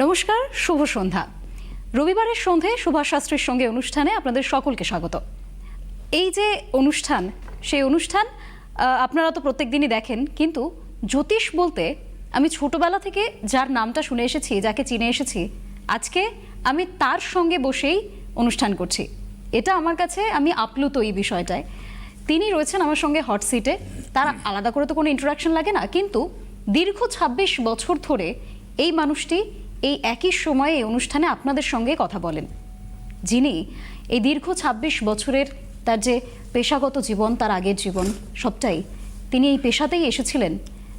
নমস্কার, শুভ সন্ধ্যা। রবিবারের সন্ধে সুভাষ শাস্ত্রীর সঙ্গে অনুষ্ঠানে আপনাদের সকলকে স্বাগত। এই যে অনুষ্ঠান, সেই অনুষ্ঠান আপনারা তো প্রত্যেক দিনই দেখেন, কিন্তু জ্যোতিষ বলতে আমি ছোটবেলা থেকে যার নামটা শুনে এসেছি, যাকে চিনে এসেছি, আজকে আমি তার সঙ্গে বসেই অনুষ্ঠান করছি। এটা আমার কাছে, আমি আপ্লুত এই বিষয়টায়। তিনি রয়েছেন আমার সঙ্গে হট সিটে। তার আলাদা করে তো কোনো ইন্টারাকশন লাগে না, কিন্তু দীর্ঘ ২৬ বছর ধরে এই মানুষটি এই একই সময়ে এই অনুষ্ঠানে আপনাদের সঙ্গে কথা বলেন। যিনি এই দীর্ঘ ২৬ বছরের তার যে পেশাগত জীবন, তার আগের জীবন সবটাই তিনি এই পেশাতেই এসেছিলেন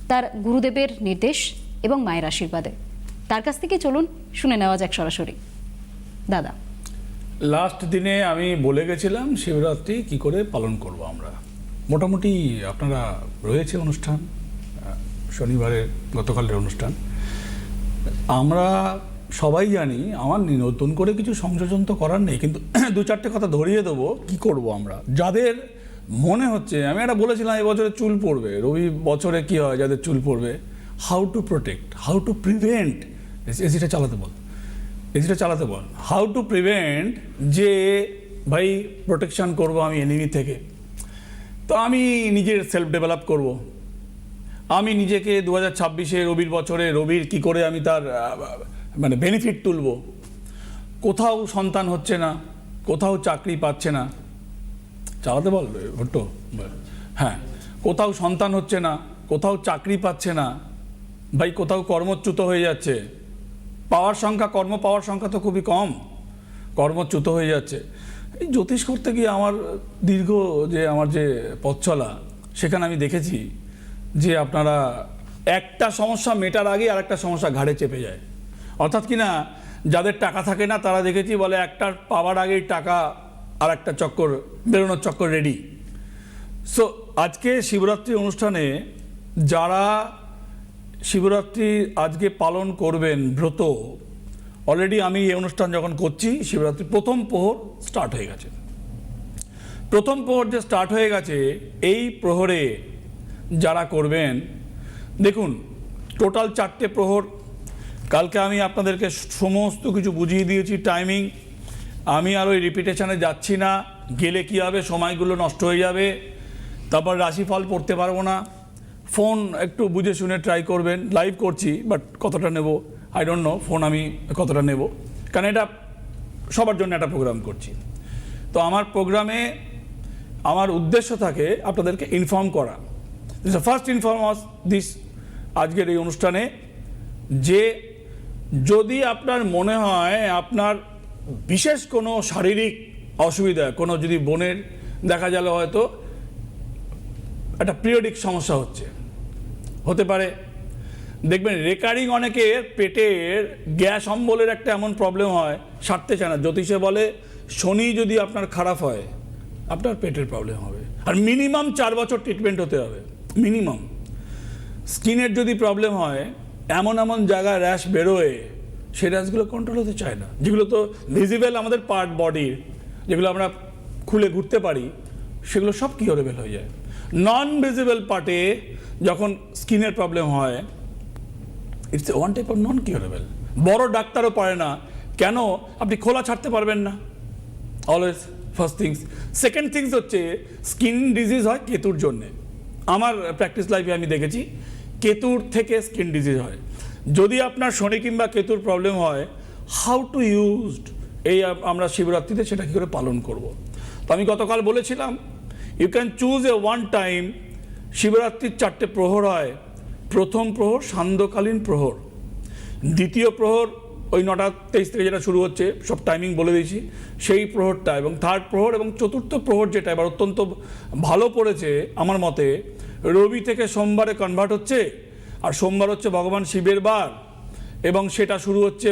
তার গুরুদেবের নির্দেশ এবং মায়ের আশীর্বাদে। তার কাছ থেকে চলুন শুনে নেওয়া যাক সরাসরি। দাদা, লাস্ট দিনে আমি বলে গেছিলাম শিবরাত্রি কি করে পালন করব আমরা। মোটামুটি আপনারা রয়েছে অনুষ্ঠান, শনিবারের গতকালের অনুষ্ঠান। আমরা সবাই জানি, আমার নতুন করে কিছু সংযোজন তো করার নেই, কিন্তু দু চারটে কথা ধরিয়ে দেবো কি করব আমরা। যাদের মনে হচ্ছে, আমি একটা বলেছিলাম এবছরে চুল পড়বে, রবি বছরে কি হয় যাদের চুল পড়বে, how to protect, how to prevent, এসিটা চালাতে বল, হাউ টু প্রিভেন্ট, যে ভাই প্রোটেকশান করব আমি এনিমি থেকে। তো আমি নিজের সেলফ ডেভেলপ করব, আমি নিজেকে 2026-এ রবির বছরে রবির কি করে আমি তার মানে বেনিফিট তুলব। কোথাও সন্তান হচ্ছে না, কোথাও চাকরি পাচ্ছে না, চালাতে বল ভট্টো, হ্যাঁ, কোথাও সন্তান হচ্ছে না, কোথাও চাকরি পাচ্ছে না, ভাই কোথাও কর্মচ্যুত হয়ে যাচ্ছে, কর্ম পাওয়ার সংখ্যা তো খুবই কম, কর্মচ্যুত হয়ে যাচ্ছে। এই জ্যোতিষ করতে গিয়ে আমার দীর্ঘ আমার যে পথ চলা, সেখানে আমি দেখেছি যে আপনারা একটা সমস্যা মেটার আগে আর একটা সমস্যা ঘাড়ে চেপে যায়। অর্থাৎ কিনা যাদের টাকা থাকে না তারা দেখেছি বলে একটা পাওয়ার আগেই টাকা আর একটা চক্কর বেরোনোর চক্কর রেডি। সো আজকে শিবরাত্রি অনুষ্ঠানে যারা শিবরাত্রি আজকে পালন করবেন ব্রত, অলরেডি আমি এই অনুষ্ঠান যখন করছি শিবরাত্রি প্রথম প্রহর স্টার্ট হয়ে গেছে। প্রথম প্রহর যে স্টার্ট হয়ে গেছে, এই প্রহরে যারা করবেন, দেখুন টোটাল 4টে প্রহর। কালকে আমি আপনাদেরকে সমস্ত কিছু বুঝিয়ে দিয়েছি, টাইমিং। আমি আর ওই রিপিটেশনে যাচ্ছি না, গেলে কী হবে, সময়গুলো নষ্ট হয়ে যাবে, তারপর রাশিফল পড়তে পারবো না। ফোন একটু বুঝে শুনে ট্রাই করবেন। লাইভ করছি, বাট কতটা নেব আই ডোন্ট নো, ফোন আমি কতটা নেব, কারণ এটা সবার জন্য একটা প্রোগ্রাম করছি। তো আমার প্রোগ্রামে আমার উদ্দেশ্য থাকে আপনাদেরকে ইনফর্ম করা। ফার্স্ট ইনফর্ম দিস আজকের এই অনুষ্ঠানে, যে যদি আপনার মনে হয় আপনার বিশেষ কোনো শারীরিক অসুবিধা, কোনো যদি বোনের দেখা গেল হয়তো একটা পিরিয়ডিক সমস্যা হতে পারে, দেখবেন রেকারিং অনেকের পেটের গ্যাস অম্বলের একটা এমন প্রবলেম হয়, সারতে চায় না। জ্যোতিষে বলে শনি যদি আপনার খারাপ হয় আপনার পেটের প্রবলেম হবে, আর মিনিমাম 4 বছর ট্রিটমেন্ট হতে হবে মিনিমাম। স্কিনের যদি প্রবলেম হয়, এমন জায়গায় র্যাশ বেরোয়, সেই র্যাশগুলো কন্ট্রোল হতে চায় না। যেগুলো তো ভিজিবল আমাদের পার্ট বডির, যেগুলো আমরা খুলে ঘুরতে পারি, সেগুলো সব কিওরেবল হয়ে যায়। নন ভিজিবল পার্টে যখন স্কিনের প্রবলেম হয়, it's one type of non curable. বড় ডাক্তারও পারে না। কেন? আপনি খোলা ছাড়তে পারবেন না always, first things. Second things হচ্ছে স্কিন ডিজিজ হয় কেতুর জন্যে। আমার প্র্যাকটিস লাইফে আমি দেখেছি কেতুর থেকে স্কিন ডিজিজ হয়। যদি আপনার শনি কিংবা কেতুর প্রবলেম হয়, হাউ টু ইউজড, এই আমরা শিবরাত্রিতে সেটা কী করে পালন করব। তো আমি গতকাল বলেছিলাম, you can choose a one time. শিবরাত্রির 4টে প্রহর হয়। প্রথম প্রহর সান্ধ্যকালীন প্রহর, দ্বিতীয় প্রহর ওই 9:23 থেকে যেটা শুরু হচ্ছে, সব টাইমিং বলে দিয়েছি, সেই প্রহরটা, এবং থার্ড প্রহর এবং চতুর্থ প্রহর যেটা এবার অত্যন্ত ভালো পড়েছে আমার মতে, রবি থেকে সোমবারে কনভার্ট হচ্ছে, আর সোমবার হচ্ছে ভগবান শিবের বার, এবং সেটা শুরু হচ্ছে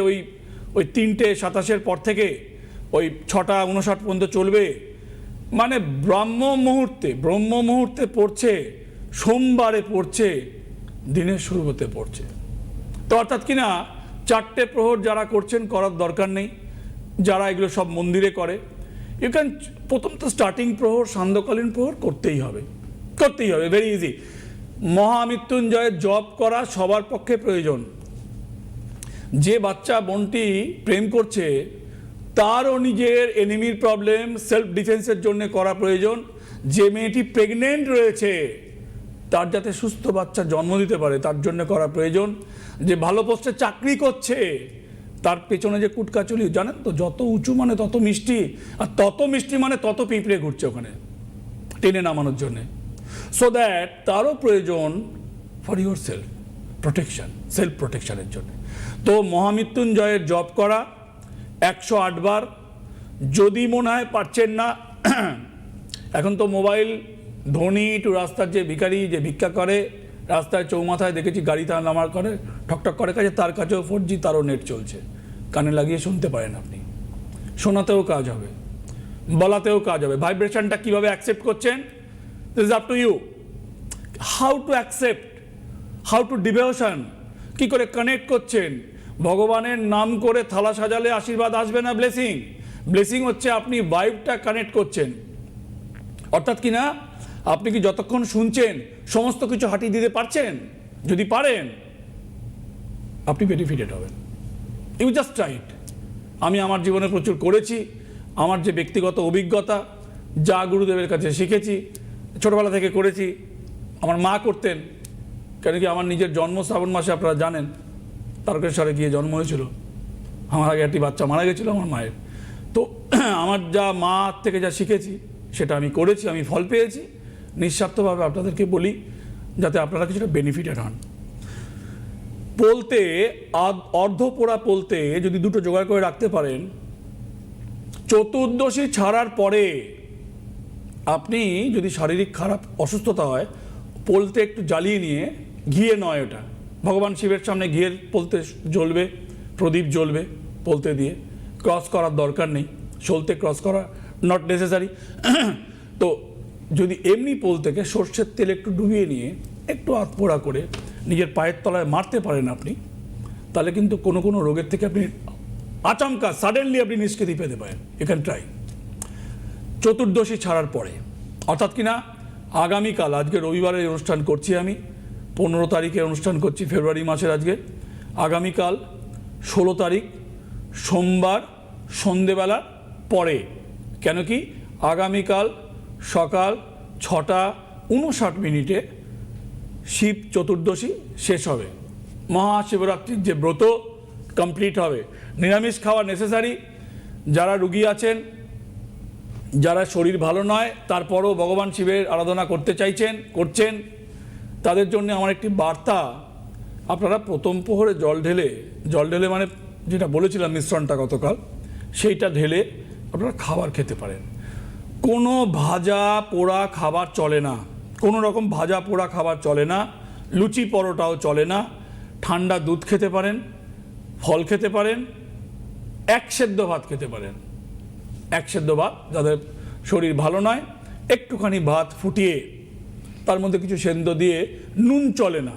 ওই 3:27 পর থেকে ওই 6:59 পর্যন্ত চলবে। মানে ব্রহ্ম মুহূর্তে পড়ছে, সোমবারে পড়ছে, দিনের শুরুতে পড়ছে। তো অর্থাৎ কিনা 4টে প্রহর যারা করছেন করার দরকার নেই, যারা এগুলো সব মন্দিরে করে, ইউ ক্যান প্রথম তো স্টার্টিং প্রহর সান্ধ্যকালীন প্রহর করতেই হবে, ভেরি ইজি। মহামৃত্যুঞ্জয়ের জপ করা সবার পক্ষে প্রয়োজন। যে বাচ্চা বোনটি প্রেম করছে তারও নিজের এনিমির প্রবলেম সেলফ ডিফেন্সের জন্য করা প্রয়োজন। যে মেয়েটি প্রেগনেন্ট রয়েছে তার যাতে সুস্থ বাচ্চা জন্ম দিতে পারে তার জন্য করা প্রয়োজন। যে ভালো পোস্টে চাকরি করছে তার পেছনে যে কুটকাচুলি, জানেন তো, যত উঁচু মানে তত মিষ্টি, আর তত মিষ্টি মানে তত পিঁপড়ে ঘুরছে ওখানে টেনে নামানোর জন্যে। সো দ্যাট তারও প্রয়োজন for yourself protection, self প্রোটেকশনের জন্য। তো মহামৃত্যুঞ্জয়ের জপ করা 108 বার। যদি মনে হয় পারছেন না, এখন তো মোবাইল, ধনী টু রাস্তার যে ভিখারি যে ভিক্ষা করে রাস্তায় চৌমাথায় দেখেছি গাড়ি তার নামার করে ঠকঠক করে কাছে, তার কাছেও 4G, তারও নেট চলছে, কানে লাগিয়ে শুনতে পারেন আপনি। শোনাতেও কাজ হবে, বলাতেও কাজ হবে। ভাইব্রেশনটা কীভাবে অ্যাকসেপ্ট করছেন, this is up to you. How to accept, how to devotion, কী করে কানেক্ট করছেন। ভগবানের নাম করে থালা সাজালে আশীর্বাদ আসবে না, ব্লেসিং। ব্লেসিং হচ্ছে আপনি ভাইবটা কানেক্ট করছেন। অর্থাৎ কি না, আপনি কি যতক্ষণ শুনছেন সমস্ত কিছু হাঁটিয়ে দিতে পারছেন? যদি পারেন আপনি বেনিফিটেড হবেন। You just try it. আমি আমার জীবনে প্রচুর করেছি। আমার যে ব্যক্তিগত অভিজ্ঞতা, যা গুরুদেবের কাছে শিখেছি, ছোটবেলা থেকে করেছি। আমার মা করতেন, কেন কি আমার নিজের জন্ম শ্রাবণ মাসে, আপনারা জানেন, তারকেশ্বরে গিয়ে জন্ম হয়েছিল। আমার আগে একটি বাচ্চা মারা গেছিলো আমার মায়ের। তো আমার যা মা থেকে যা শিখেছি সেটা আমি করেছি, আমি ফল পেয়েছি। নিঃস্বার্থভাবে আপনাদেরকে বলি যাতে আপনারা কিছুটা বেনিফিটেড হন। পোলতে, অর্ধপোড়া পোলতে যদি দুটো জোগাড় করে রাখতে পারেন, চতুর্দশী ছাড়ার পরে আপনি যদি শারীরিক খারাপ অসুস্থতা হয়, পোলতে একটু জ্বালিয়ে নিয়ে, ঘিয়ে নয়, ওটা ভগবান শিবের সামনে ঘিয়ের পোলতে জ্বলবে, প্রদীপ জ্বলবে পোলতে দিয়ে। ক্রস করার দরকার নেই, সলতে ক্রস করা নট নেসেসারি। তো যদি এমনি পোল থেকে সর্ষের তেল একটু ডুবিয়ে নিয়ে একটু আধপোড়া করে নিজের পায়ের তলায় মারতে পারেন আপনি, তাহলে কিন্তু কোনো কোনো রোগের থেকে আপনি আচমকা সাডেনলি আপনি নিষ্কৃতি পেতে পারেন। You can try. চতুর্দশী ছাড়ার পরে, অর্থাৎ কিনা আগামীকাল, আজকে রবিবারে অনুষ্ঠান করছি আমি, 15 তারিখে অনুষ্ঠান করছি ফেব্রুয়ারি মাসের। আজকে আগামীকাল 16 তারিখ সোমবার সন্ধেবেলার পরে। কেন কি আগামীকাল সকাল 6:59 শিব চতুর্দশী শেষ হবে, মহাশিবরাত্রির যে ব্রত কমপ্লিট হবে। নিরামিষ খাওয়া নেসেসারি। যারা রুগী আছেন, যারা শরীর ভালো নয় তারপরও ভগবান শিবের আরাধনা করতে চাইছেন, করছেন, তাদের জন্য আমার একটি বার্তা। আপনারা প্রথম প্রহরে জল ঢেলে মানে যেটা বলেছিলাম মিশ্রণটা গতকাল, সেইটা ঢেলে আপনারা খাবার খেতে পারেন। কোনো ভাজা পোড়া খাবার চলে না, কোনো রকম ভাজা পোড়া খাবার চলে না, লুচি পরোটাও চলে না। ঠান্ডা দুধ খেতে পারেন, ফল খেতে পারেন, এক সেদ্ধ ভাত খেতে পারেন। এক সেদ্ধ ভাত, যাদের শরীর ভালো নয়, একটুখানি ভাত ফুটিয়ে তার মধ্যে কিছু সেদ্ধ দিয়ে, নুন চলে না,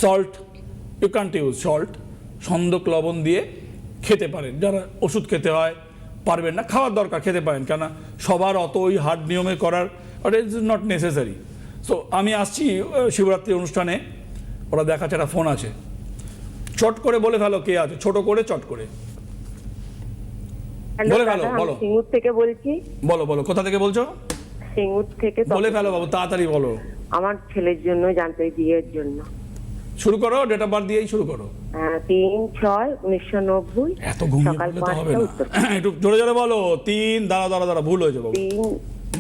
salt, you can't use salt, সন্দক লবণ দিয়ে খেতে পারেন। যারা ওষুধ খেতে হয়, পারবেন না, খাওয়ার দরকার, খেতে পারেন, কেন সবার অত ওই হার্ড নিয়মে করার, but it is not necessary. So আমি আসছি শিবরাত্রি অনুষ্ঠানে, ওরা দেখাচ্ছে একটা ফোন আছে, চট করে বলে ফেলো কে আছে, ছোট করে চট করে বলে ফেলো। বলো, সিঙ্গুর থেকে বলছি। বলো বলো, কোথা থেকে বলছো? সিঙ্গুর থেকে। বলে ফেলো বাবু, তাড়াতাড়ি বলো। আমার ছেলের জন্য জানতে, বিয়ের জন্য। শুরু করো, ডেট অফ বার্থ দিয়েই শুরু করো। 3/6/1990। এত ঘুমিয়ে বললে তো হবে না, একটু জোরে জোরে বলো। 3, দাঁড়া ভুল হয়েছে বাবু,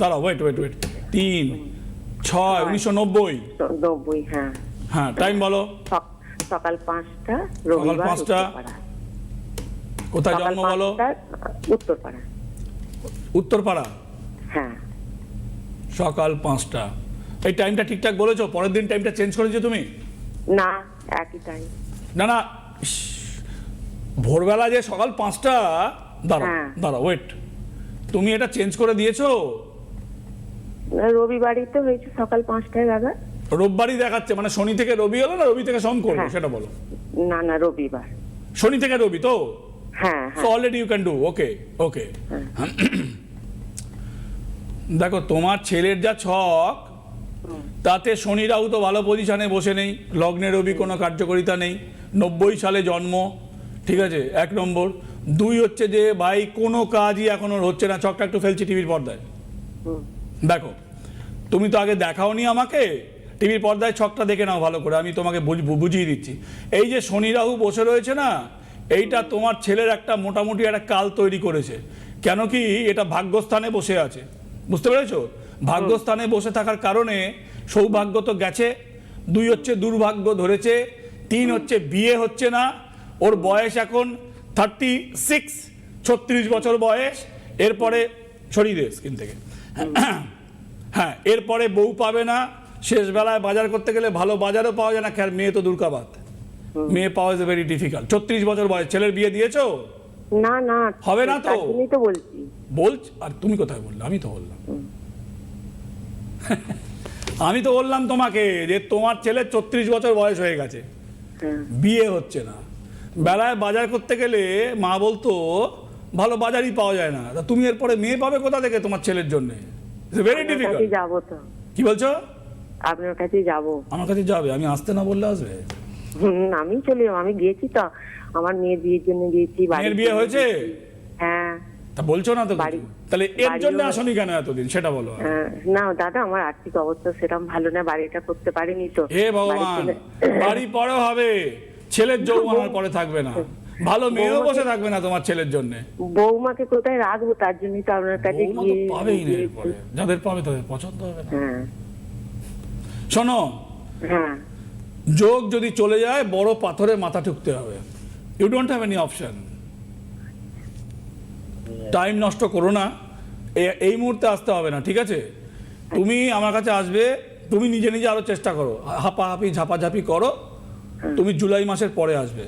দাঁড়াও, ওয়েট 3/6/1990। 90, হ্যাঁ। হ্যাঁ, টাইম বলো। সকাল 5টা, রবিবার, উত্তরপাড়া। কোথায় জন্ম বলো? উত্তরপাড়া। উত্তরপাড়া, হ্যাঁ। সকাল 5টা। এই টাইমটা ঠিকঠাক বলেছো? পরের দিন টাইমটা চেঞ্জ করেছো তুমি? না, একই টাইম। না, ভোরবেলা যে সকাল 5টা, দাঁড়াও ওয়েট, তুমি এটা চেঞ্জ করে দিয়েছো? রবিবারই তো হয়েছে, সকাল 5টায় দাদা। রোববারই দেখাচ্ছে, মানে শনি থেকে রবি হলো না রবি থেকে সোম করলো, সেটা বলো। না, রবিবার। শনি থেকে রবি তো? হ্যাঁ। So already you can do. Okay. দেখো, তোমার ছেলের যা ছক, তাতে শনি রাহু তো ভালো পজিশনে বসে নেই, লগ্নে রবি কোনো কার্যকারিতা নেই, 90 সালে জন্ম, ঠিক আছে, 1 নম্বর। 2 হচ্ছে যে ভাই কোনো কাজই এখন ওর হচ্ছে না, চকটা একটু ফেলছি টিভির পর্দায়। দেখো, তুমি তো আগে দেখাওনি আমাকে, টিভির পর্দায় ছকটা দেখে নাও ভালো করে, আমি তোমাকে বুঝিয়ে দিচ্ছি। এই যে শনি রাহু বসে রয়েছে না, এইটা তোমার ছেলের একটা মোটামুটি একটা কাল তৈরি করেছে। কেন কি, এটা ভাগ্যস্থানে বসে আছে, বুঝতে পেরেছো? ভাগ্যস্থানে বসে থাকার কারণে সৌভাগ্য তো গেছে, 2 হচ্ছে দুর্ভাগ্য ধরেছে, 3 হচ্ছে বিয়ে হচ্ছে না। ওর বয়স এখন 36, 36 বছর বয়স। এরপরে সরিয়ে দে স্ক্রিন থেকে। হ্যাঁ, এরপরে বউ পাবে না, শেষ বেলায় বাজার করতে গেলে ভালো বাজারও পাওয়া যায় না, খেয়াল মেয়ে তো দুর্গাবাদ, মেয়ে পাওয়া ইজ ভেরি ডিফিকাল্ট। 36 বছর বয়স, ছেলের বিয়ে দিয়েছো? না না, হবে না তো? তার জন্যই তো বলছি। আর তুমি কোথায় বললে? আমি তো বললাম আমি তো বললাম তোমাকে যে তোমার ছেলে 36 বছর বয়স হয়ে গেছে, বিয়ে হচ্ছে না। বেলায় বাজার করতে গেলে মা বলতো ভালো বাজারই পাওয়া যায় না, তা তুমি এরপরে মেয়ে পাবে কোথা থেকে তোমার ছেলের জন্য? Very difficult. যাবো তো। কি বলছো? আপনার কাছে যাবো। আমার কাছে যাবে? আমি আসতে না বললে আসবে? আমি চলে যাবো, আমি গিয়েছি তো, আমার মেয়ের বিয়ের জন্য গিয়েছি। মেয়ের বিয়ে হয়েছে? হ্যাঁ। তা বলছো না তো কিছু। তাহলে এর জন্য আসনি কেন এতদিন, সেটা বলো। না দাদা, আমার আর্থিক অবস্থা সেরকম ভালো না, বাড়িটা করতে পারিনি তো। হে ভগবান, বাড়ি পরে হবে, ছেলের যৌবনের পরে থাকবে না, ভালো মেয়েও বসে থাকবে না তোমার ছেলের জন্য। বৌমাকে কোথায় রাখবো, তার জন্যই তো আপনার কাছে বৌমা তো পাবেই না এরপরে, যাদের পাবে তাদের পছন্দ হবে না। শোনো, হ্যাঁ, যোগ যদি চলে যায় বড় পাথরে মাথা ঠুকতে হবে। You don't have any option. Time নষ্ট করো না, এই মুহূর্তে আসতে হবে না, ঠিক আছে? তুমি আমার কাছে আসবে, তুমি নিজে নিজে আরো চেষ্টা করো, হাঁপাহাঁপি ঝাপাঝাপি করো, তুমি জুলাই মাসের পরে আসবে,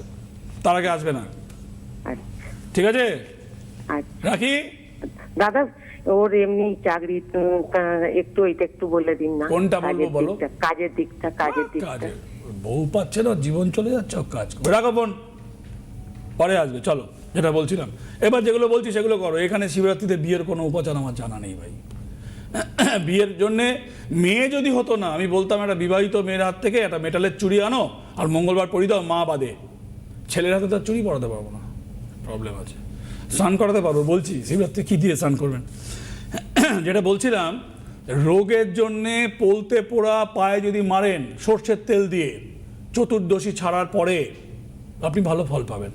তার আগে আসবে না, ঠিক আছে? রাখি দাদা, ওর এমনি চাকরি একটু ওইটা একটু বলে দিন না। কোনটা বলবো বলো? কাজের দিকটা। বউ পাচ্ছে না, জীবন চলে যাচ্ছে, কাজ রাখো বোন, পরে আসবে। চলো, যেটা বলছিলাম, এবার যেগুলো বলছি সেগুলো করো। এখানে শিবরাত্রিতে বিয়ের কোনো উপাচার আমার জানা নেই ভাই। বিয়ের জন্যে মেয়ে যদি হতো না, আমি বলতাম একটা বিবাহিত মেয়ের হাত থেকে একটা মেটালের চুড়ি আনো আর মঙ্গলবার পরি দাও, মা বাদে। ছেলের হাতে তার চুড়ি পরাতে পারবো না, প্রবলেম আছে। স্নান করাতে পারবো, বলছি শিবরাত্রি কী দিয়ে স্নান করবেন। যেটা বলছিলাম, রোগের জন্যে পোলতে পোড়া পায়ে যদি মারেন সর্ষের তেল দিয়ে, চতুর্দশী ছাড়ার পরে আপনি ভালো ফল পাবেন।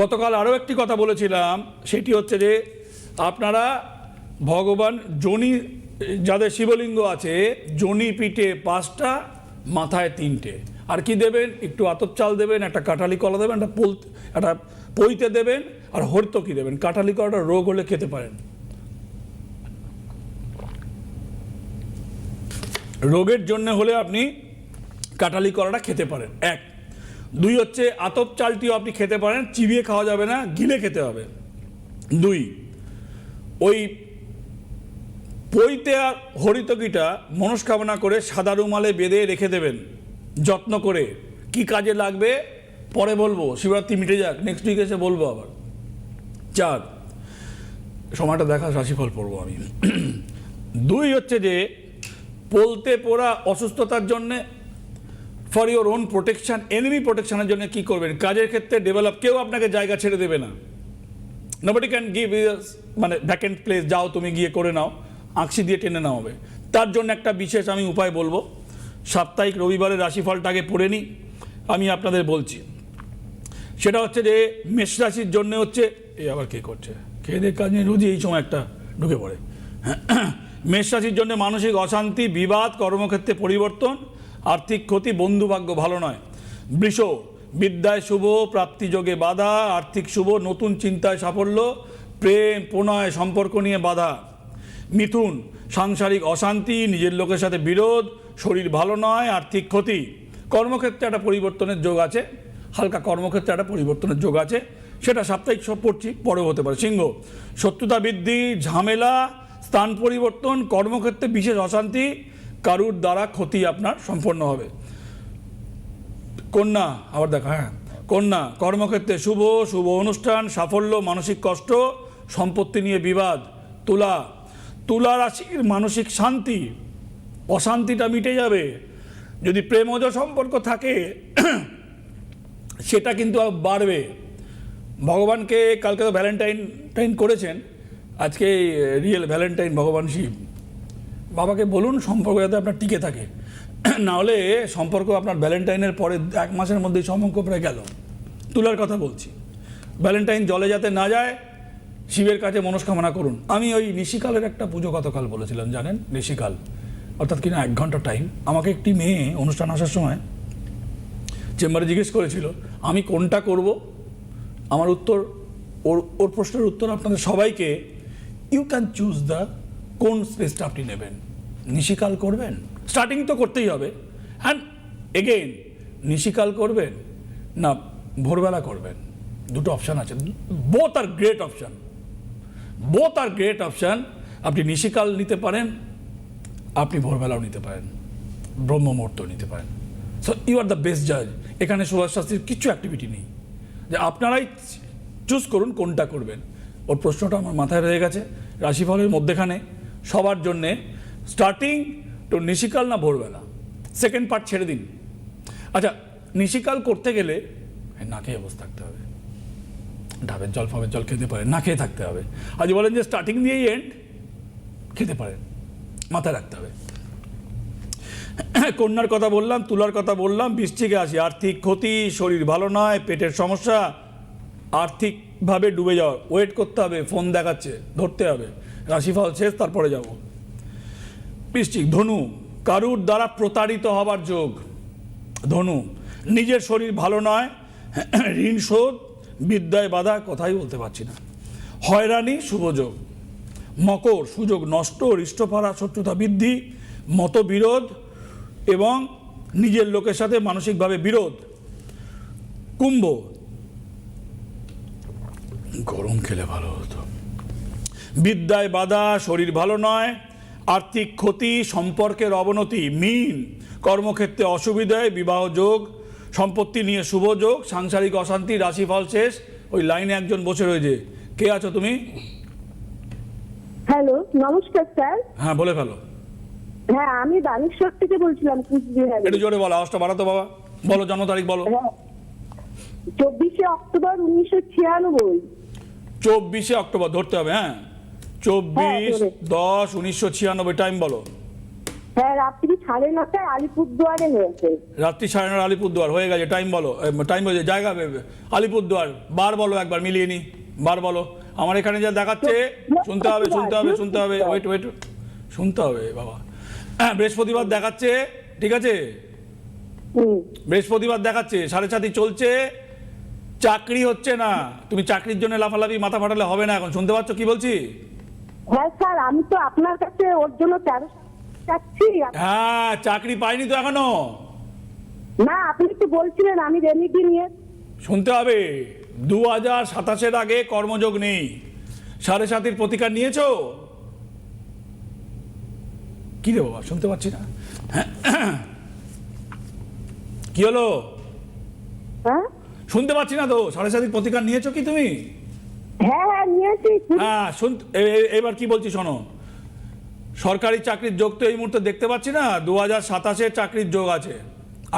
গতকাল আরও একটি কথা বলেছিলাম, সেটি হচ্ছে যে আপনারা ভগবান যোনি, যাদের শিবলিঙ্গ আছে, যোনি পিঠে 5টা, মাথায় 3টে, আর কি দেবেন? একটু আতপ চাল দেবেন, একটা কাঁঠালি কলা দেবেন, একটা পইতে দেবেন, আর হর্তকি দেবেন। কাঁঠালি কলাটা রোগ হলে খেতে পারেন, রোগের জন্য হলে আপনি কাঁঠালি কলাটা খেতে পারেন। 1, 2 হচ্ছে আতপ চালটিও আপনি খেতে পারেন, চিবিয়ে খাওয়া যাবে না, গিলে খেতে হবে। 2, ওই পইতে আর হরিতকিটা মনস্কামনা করে সাদা রুমালে বেঁধে রেখে দেবেন যত্ন করে। কি কাজে লাগবে পরে বলবো, শিবরাত্রি মিটে যাক, নেক্সট উইক এসে বলবো আবার। 4, সময়টা দেখা, রাশিফল পড়বো আমি। 2 হচ্ছে যে পোলতে পোড়া অসুস্থতার জন্যে, for your own protection, enemy প্রোটেকশনের জন্য কি করবেন? কাজের ক্ষেত্রে ডেভেলপ, কেউ আপনাকে জায়গা ছেড়ে দেবে না, নোবডি ক্যান গিভ মানে ভ্যাকেন্ট প্লেস, যাও তুমি গিয়ে করে নাও, আঁকশি দিয়ে টেনে নেওয়া হবে। তার জন্য একটা বিশেষ আমি উপায় বলবো। সাপ্তাহিক রবিবারের রাশিফলটা আগে পড়ে নিই, আমি আপনাদের বলছি। সেটা হচ্ছে যে মেষ রাশির জন্য হচ্ছে, এই আবার কে করছে, খেয়ে দিয়ে কাজ নিয়ে রোজই এই সময় একটা ঢুকে পড়ে। মেষ রাশির জন্য মানসিক অশান্তি, বিবাদ, কর্মক্ষেত্রে পরিবর্তন, আর্থিক ক্ষতি, বন্ধুভাগ্য ভালো নয়। বৃষ, বিদ্যায় শুভ, প্রাপ্তিযোগে বাধা, আর্থিক শুভ, নতুন চিন্তায় সাফল্য, প্রেম প্রণয় সম্পর্ক নিয়ে বাধা। মিথুন, সাংসারিক অশান্তি, নিজের লোকের সাথে বিরোধ, শরীর ভালো নয়, আর্থিক ক্ষতি। কর্মক্ষেত্রে একটা পরিবর্তনের যোগ আছে, হালকা কর্মক্ষেত্রে একটা পরিবর্তনের যোগ আছে, সেটা সাপ্তাহিক সব পড়ছি, পরেও হতে পারে। সিংহ, শত্রুতা বৃদ্ধি, ঝামেলা, স্থান পরিবর্তন, কর্মক্ষেত্রে বিশেষ অশান্তি, কারুর দ্বারা ক্ষতি আপনার সম্পন্ন হবে। কন্যা, আবার দেখা, হ্যাঁ, কন্যা, কর্মক্ষেত্রে শুভ শুভ অনুষ্ঠান, সাফল্য, মানসিক কষ্ট, সম্পত্তি নিয়ে বিবাদ। তুলা, তুলা রাশির মানসিক শান্তি, অশান্তিটা মিটে যাবে। যদি প্রেমজ সম্পর্ক থাকে সেটা কিন্তু বাড়বে। ভগবানকে কালকে তো ভ্যালেন্টাইন করেছেন, আজকে রিয়েল ভ্যালেন্টাইন ভগবান শিব। বাবাকে বলুন সম্পর্ক যাতে আপনার টিকে থাকে, না হলে সম্পর্ক আপনার ভ্যালেন্টাইনের পরে 1 মাসের মধ্যেই সম্পর্ক প্রায় গেল। তুলার কথা বলছি, ভ্যালেন্টাইন জলে যাতে না যায় শিবের কাছে মনস্কামনা করুন। আমি ওই নিশিকালের একটা পুজো গতকাল বলেছিলাম, জানেন, নিশিকাল অর্থাৎ কিনা 1 ঘন্টা টাইম। আমাকে একটি মেয়ে অনুষ্ঠান আসার সময় চেম্বারে জিজ্ঞেস করেছিল আমি কোনটা করব। আমার উত্তর, ওর প্রশ্নের উত্তর আপনাদের সবাইকে, ইউ ক্যান চুজ দ্য কোন স্পেসটা আপনি নেবেন। নিশিকাল করবেন, স্টার্টিং তো করতেই হবে। অ্যান্ড এগেইন নিশিকাল করবেন না ভোরবেলা করবেন, দুটো অপশান আছে। Both are great option, both are great option. আপনি নিশিকাল নিতে পারেন, আপনি ভোরবেলাও নিতে পারেন, ব্রহ্ম মুহূর্ত নিতে পারেন। So you are the best জাজ। এখানে সুভাষ শাস্ত্রীর কিছু অ্যাক্টিভিটি নেই, যে আপনারাই চুজ করুন কোনটা করবেন। ওর প্রশ্নটা আমার মাথায় রয়ে গেছে। রাশিফলের মধ্যেখানে সবার জন্যে স্টার্টিং তো নিশিকাল না ভোরবেলা, সেকেন্ড পার্ট ছেড়ে দিন। আচ্ছা, নিশিকাল করতে গেলে না খেয়ে বসে থাকতে হবে, ডাবের জল ফাবের জল খেতে পারেন, না খেয়ে থাকতে হবে। আজ বলেন যে স্টার্টিং দিয়েই এন্ড, খেতে পারেন, মাথায় রাখতে হবে। কন্যার কথা বললাম, তুলার কথা বললাম, বৃশ্চিকে আসি। আর্থিক ক্ষতি, শরীর ভালো নয়, পেটের সমস্যা, আর্থিকভাবে ডুবে যাওয়া, ওয়েট করতে হবে, ফোন দেখাচ্ছে, ধরতে হবে। রাশিফল শেষ, তারপরে যাব। বৃশ্চিক। ধনু, কারুর দ্বারা প্রতারিত হবার যোগ। ধনু, নিজের শরীর ভালো নয়, ঋণ শোধ, বিদ্যায় বাধা, কথাই বলতে পারছি না, হয়রানি, শুভযোগ। মকর, সুযোগ নষ্ট, হৃষ্টফারা, শত্রুতা বৃদ্ধি, মতবিরোধ এবং নিজের লোকের সাথে মানসিকভাবে বিরোধ। কুম্ভ, গরম খেলে ভালো হতো, বিদ্যায় বাধা, শরীর ভালো নয়, আর্থিক ক্ষতি, সম্পর্কের অবনতি। মীন, কর্মক্ষেত্রে অসুবিধায়, বিবাহ যোগ, সম্পত্তি নিয়ে শুভ যোগ, সাংসারিক অশান্তি। রাশিফল শেষ। ওই লাইনে একজন বসে রয়েছে, কে আছো তুমি? হ্যালো, নমস্কার স্যার। হ্যাঁ, বলে ফেলো। হ্যাঁ, আমি দানেশ্বর থেকে বলছিলাম, কুচবিহার। একটু জোরে বলো, আওয়াজটা বাড়াতো বাবা। বলো, জন্ম তারিখ বলো। 24শে অক্টোবর 1996। 24শে অক্টোবর ধরতে হবে। হ্যাঁ, 24/10/1996। টাইম বলো। হ্যাঁ, রাত্রি 9:30টায় আলিপুরদুয়ারে হয়েছে। রাত্রি 9:30 আলিপুরদুয়ার হয়ে গেছে। টাইম বলো, টাইম বলছে, জায়গা আলিপুরদুয়ার। বার বলো, একবার মিলিয়ে নি, বার বলো। আমার এখানে যা দেখাচ্ছে, শুনতে হবে, শুনতে হবে, শুনতে হবে, ওয়েট ওয়েট, শুনতে হবে বাবা। হ্যাঁ, বৃহস্পতিবার দেখাচ্ছে, ঠিক আছে, বৃহস্পতিবার দেখাচ্ছে, 7.5 চলছে, চাকরি হচ্ছে না। তুমি চাকরির জন্য লাফালাফি মাথা ফাটালে হবে না। এখন শুনতে পাচ্ছ কি বলছি? হ্যাঁ স্যার, আমি তো আপনার কাছে ওর জন্য 13 চাচ্ছি। হ্যাঁ, চাকরি পাইনি তো এখনো। না, আপনি তো বলছিলেন, আমি রেমিডি নিয়ে। শুনতে হবে, 2027-এর আগে কর্মযোগ নেই। 7.5 প্রতিকার নিয়েছো? কি রে বাবা, শুনতে পাচ্ছি না। কি হলো? হ্যাঁ, শুনতে পাচ্ছি না তো। 7.5 প্রতিকার নিয়েছো কি তুমি? হ্যাঁ হ্যাঁ নিয়েছি। হ্যাঁ, এবার কি বলছি শোনো। সরকারি চাকরির যোগ তো এই মুহূর্তে দেখতে পাচ্ছি না। 2027-এ চাকরির যোগ আছে।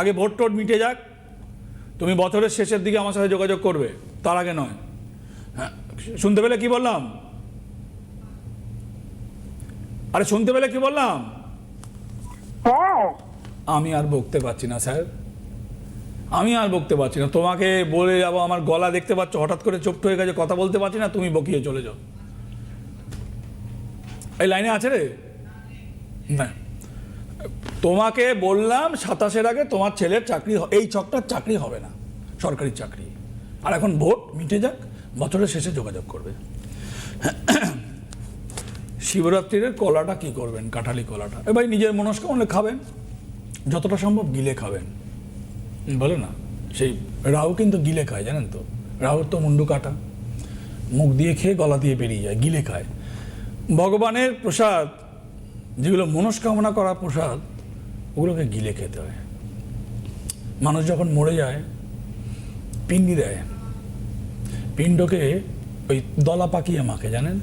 আগে ভোট টোট মিটে যাক, তুমি বছরের শেষের দিকে আমার সাথে যোগাযোগ করবে, তার আগে নয়। হ্যাঁ, শুনতে পেলে কি বললাম? আরে শুনতে পেলে কি বললাম? হ্যাঁ, আমি আর বকতে পারছি না স্যার, আমি আর বকতে পারছি না। তোমাকে বলে যাবো, আমার গলা দেখতে পাচ্ছ হঠাৎ করে চোপ্ট হয়ে গেছে, কথা বলতে পারছি না, তুমি বকিয়ে চলে যাও। এই লাইনে আছে রে না, তোমাকে বললাম 27-এর আগে তোমার ছেলের চাকরি, এই ছকটার চাকরি হবে না, সরকারি চাকরি। আর এখন ভোট মিটে যাক, বছরের শেষে যোগাযোগ করবে। শিবরাত্রির কলাটা কি করবেন? কাঁঠালি কলাটা এবার নিজের মনস্কামনা খাবেন, যতটা সম্ভব গিলে খাবেন। বলে না, সেই রাহু কিন্তু গিলে খায়, জানেন তো। রাহুর তো মুন্ডু কাটা, মুখ দিয়ে খেয়ে গলা দিয়ে বেরিয়ে যায়, গিলে খায়। ভগবানের প্রসাদ, যেগুলো মনস্কামনা করা প্রসাদ, ওগুলোকে গিলে খেতে হয়। মানুষ যখন মরে যায়, পিণ্ডি দেয়, পিণ্ডকে ওই দলা পাকিয়ে মাকে, জানেন।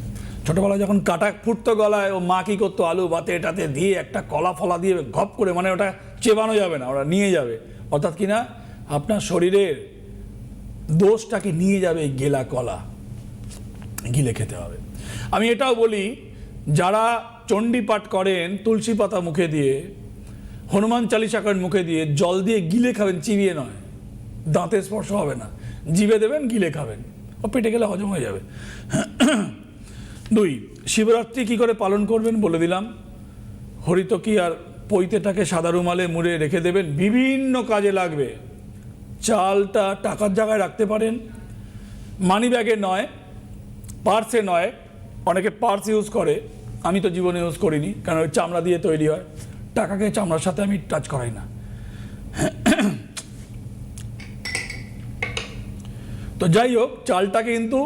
ছোটবেলায় যখন কাটা ফুটতো গলায়, ও মা কি করতো, আলু ভাতে এটাতে দিয়ে একটা কলা ফলা দিয়ে ঘপ করে, মানে ওটা চেবানো যাবে না, ওরা নিয়ে যাবে। অর্থাৎ কিনা আপনার শরীরের দোষটাকে নিয়ে যাবে এই গেলা কলা, গিলে খেতে হবে। আমি এটাও বলি, যারা চণ্ডী পাঠ করেন তুলসী পাতা মুখে দিয়ে, হনুমান চালিসা করেন মুখে দিয়ে, জল দিয়ে গিলে খাবেন, চিবিয়ে নয়। দাঁতে স্পর্শ হবে না, জিভে দেবেন, গিলে খাবেন, ও পেটে গেলে হজম হয়ে যাবে। 2, শিবরাত্রি কি করে পালন করবেন বলে দিলাম। হরিতকি আর পৈতেটাকে সাদা রুমালে মুড়ে রেখে দেবেন, বিভিন্ন কাজে লাগবে। চালটা টাকার জায়গায় রাখতে পারেন, মানি ব্যাগে নয়, পার্সে নয়। অনেকে পার্স ইউজ করে, আমি তো জীবনে ইউজ করিনি, কারণ ওই চামড়া দিয়ে তৈরি হয়। টাকাকে চামড়ার সাথে আমি টাচ করাই না। তো যাই হোক, চালটাকে কিন্তু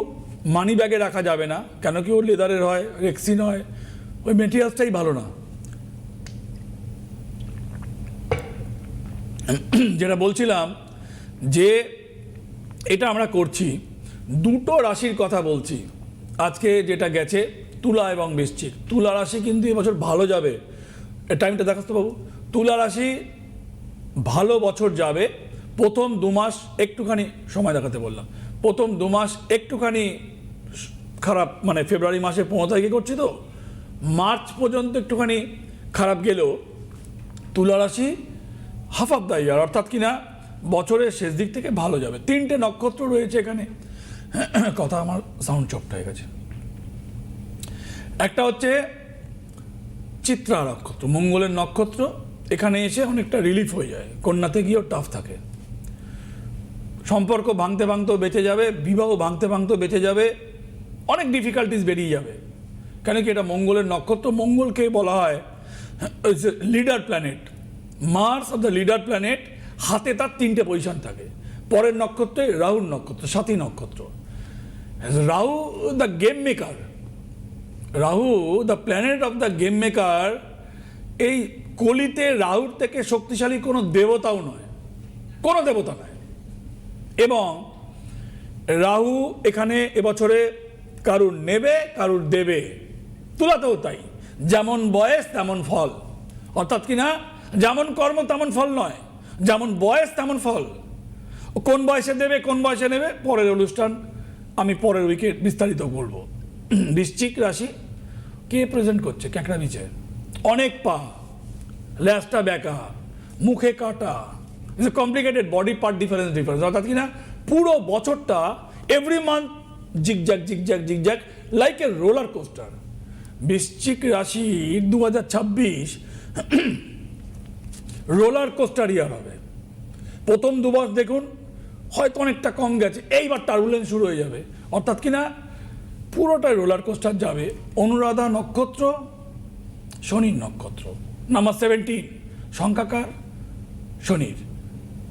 মানি ব্যাগে রাখা যাবে না, কেন কি ও লেদারের হয়, রেক্সিন হয়, ওই মেটেরিয়ালসটাই ভালো না। যেটা বলছিলাম যে এটা আমরা করছি, দুটো রাশির কথা বলছি আজকে, যেটা গেছে তুলা এবং বৃশ্চিক। তুলা রাশি কিন্তু এবছর ভালো যাবে। টাইমটা দেখাস তো বাবু। তুলা রাশি ভালো বছর যাবে। প্রথম 2 মাস একটুখানি সময় দেখাতে বললাম, প্রথম 2 মাস একটুখানি খারাপ, মানে ফেব্রুয়ারি মাসে 15 তারিখে করছি তো, মার্চ পর্যন্ত একটুখানি খারাপ গেলেও তুলা রাশি হাফ অফ দ্য ইয়ার, অর্থাৎ কিনা বছরের শেষ দিক থেকে ভালো যাবে। 3টে নক্ষত্র রয়েছে এখানে। কথা আমার সাউন্ড চপটা হয়ে গেছে। একটা হচ্ছে চিত্রা নক্ষত্র, মঙ্গলের নক্ষত্র। এখানে এসে অনেকটা রিলিফ হয়ে যায়, কন্যাতে গিয়েও টাফ থাকে, সম্পর্ক ভাঙতে ভাঙতেও বেঁচে যাবে, বিবাহ ভাঙতে ভাঙতেও বেঁচে যাবে, অনেক ডিফিকাল্টিস বেরিয়ে যাবে। কেন কি এটা মঙ্গলের নক্ষত্র। মঙ্গলকে বলা হয় leader planet, Mars of the leader planet. হাতে তার 3টে পজিশন থাকে। পরের নক্ষত্রে রাহুর নক্ষত্র, সাথী নক্ষত্র। Rahu the game maker, Rahu the planet of the game maker. এই কলিতে রাহুর থেকে শক্তিশালী কোনো দেবতাও নয়, কোনো দেবতা নয়। এবং রাহু এখানে এবছরে কারুর নেবে, কারুর দেবে। তুলাতেও তাই, যেমন বয়স তেমন ফল, অর্থাৎ কিনা যেমন কর্ম তেমন ফল নয়, যেমন বয়স তেমন ফল। কোন বয়সে দেবে, কোন বয়সে নেবে, পরের অনুষ্ঠান আমি পরের উইকে বিস্তারিত বলবো। বৃশ্চিক রাশি কে প্রেজেন্ট করছে? ক্যাঁকড়া বিছে, অনেক পা, ল্যাসটা ব্যাকা, মুখে কাটা, it's a complicated body part difference, অর্থাৎ কিনা পুরো বছরটা every month zigzag zigzag zigzag like a roller coaster. বৃশ্চিক রাশি 2026 রোলার কোস্টার ইয়ার হবে। প্রথম 2 মাস দেখুন হয়তো অনেকটা কম গেছে, এইবার টার্বুলেন্স শুরু হয়ে যাবে, অর্থাৎ কিনা পুরোটাই রোলার কোস্টার যাবে। অনুরাধা নক্ষত্র, শনির নক্ষত্র, নাম্বার 17, সংখ্যাকার শনির।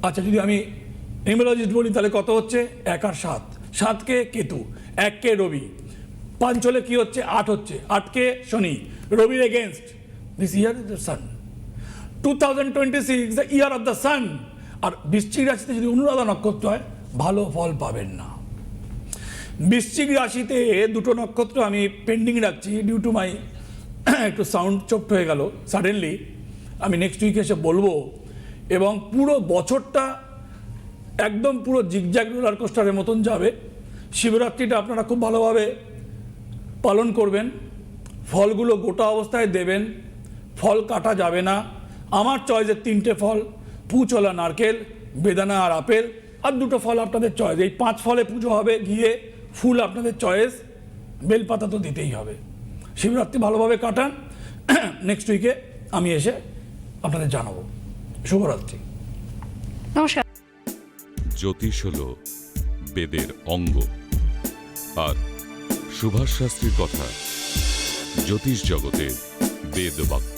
আচ্ছা, যদি আমি নিউমেরোলজিস্ট বলি তাহলে কত হচ্ছে? 1 আর 7, 7কে কেতু, 1কে রবি, 5 হলে কি হচ্ছে? 8 হচ্ছে, 8কে শনি, রবির against. This year is the sun, 2026 the year of the sun. আর বৃশ্চিক রাশিতে যদি অনুরাধা নক্ষত্র হয় ভালো ফল পাবেন না। বৃশ্চিক রাশিতে 2টো নক্ষত্র আমি পেন্ডিং রাখছি ডিউ টু মাই একটু সাউন্ড চোপ্ট হয়ে গেল সাডেনলি, আমি নেক্সট উইকে এসে বলবো। এবং পুরো বছরটা একদম পুরো জিগজ্যাগ রোলার কোস্টারের মতন যাবে। শিবরাত্রিটা আপনারা খুব ভালোভাবে পালন করবেন, ফলগুলো গোটা অবস্থায় দেবেন, ফল কাটা যাবে না। আমার চয়েসের 3টে ফল, পুচলা নারকেল, বেদানা আর আপেল, আর 2টো ফল আপনাদের চয়েস। এই 5 ফলে পুজো হবে, গিয়ে ফুল আপনাদের চয়েস, বেলপাতা তো দিতেই হবে। শিবরাত্রি ভালোভাবে কাটান। নেক্সট উইকে আমি এসে আপনাদের জানাবো। শুভরাত্রি। নমস্কার। জ্যোতিষ হল বেদের অঙ্গ, আর সুভাষ শাস্ত্রীর কথা জ্যোতিষ জগতে বেদ বাক্য।